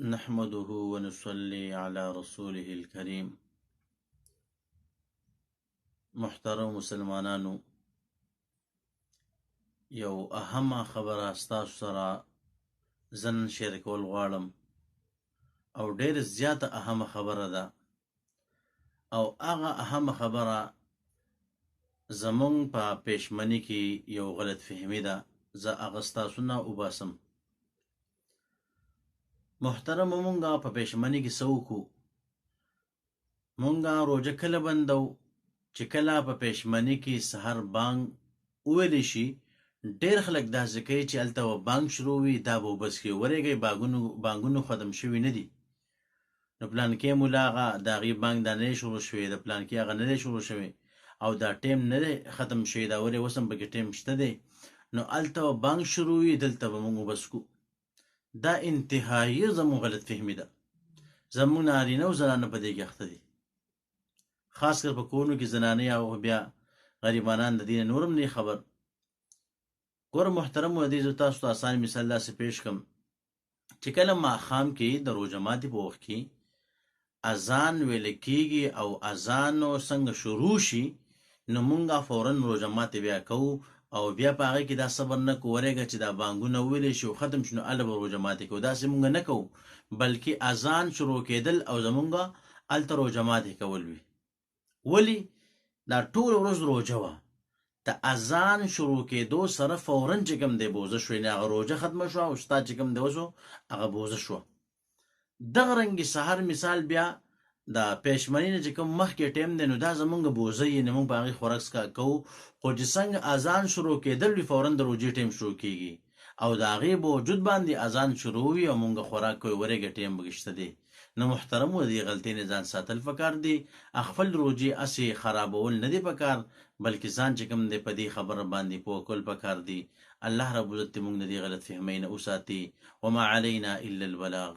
نحمده ونصلي على رسوله الكريم. محترم مسلمانانو، یو اهمه خبره ستاسو سره زن شریکول غواړم او ډېر زیاته اهمه خبره ده، او هغه اهمه خبره زمونږ په پېشمني کې یو غلط فهمي ده. زه هغه ستاسو نه وباسم. محترم، مونږه په پېشمني کې څه وکړو؟ مونږه روژه کله بندو چې کله په پېشمني کې سحر بانګ وویلی شي، ډېر خلک داسې کوي چې هلته به بانګ شروع وي، دا به وبس کې ورېږئ، بانګونو ختم شوي نه دي. نو پلانکې مولا هغه د هغې بانګ دا نه دی شروع شوی، د پلانکې هغه نه دی شروع شوی، او دا ټیم نه دی ختم شوی، دا ولې اوس هم پکې ټیم شته دی. نو هلته به بانګ شروع وي، دلته به مونږ وبس کو. دا انتهایي زموږ غلط فهمي ده. زموږ نارینه او زنانه په دې کې اخته دي، خاص کر په کورونو کې زنانې او بیا غریبانان د دې نورم نه خبر. ګوره محترم عزیزو، تاسو ته اسان مثال داسې پیش کړم چې کله ماښام کې د روژه ماتي په وخت کې اذان ویل کېږي او اذانو څنګه شروع شي، نو مونږه فورا روژه ماتي بیا کوو، او بیا په هغې کې دا صبر نه کوو ورېږه چې دا بانګونه وویلی شي او ختم شي، نو هله به روژه ماتي کوو. داسې مونږ نه کوو، بلکې اذان شروع کېدل او زمونږه هلته روژه ماتي کول وي. ولی دا ټول ورځ روژه وه، د اذان شروع کېدو سره فورا چې کوم دی بوزه شوې، نه هغه روژه ختمه شوه او ستا چې کوم دی وشو هغه بوزه شوه. دغه رنګې سحر مثال بیا د پېشمني نه چې کوم مخکې ټیم دی، نو دا زمونږ بوزه یې، نه مونږ په هغې خوراک څښاک کوو، خو چې څنګه اذان شروع کېدل وي فورا د روژې ټیم شروع کېږي او د هغې په وجود باندې اذان شروع وي او مونږ خوراک کوو، ورېږه ټیم پکې شته دی. نو محترم و دې غلطۍ نه ځان ساتل پکار دی. خپل روژې هسې خرابول نه دی پکار، بلکې ځان چې کوم دی په دې خبره باندې پوه کول پکار دی. الله رب العزت دې مونږ د دې غلط فهمۍ نه وساتي. وما علینا الا البلاغ.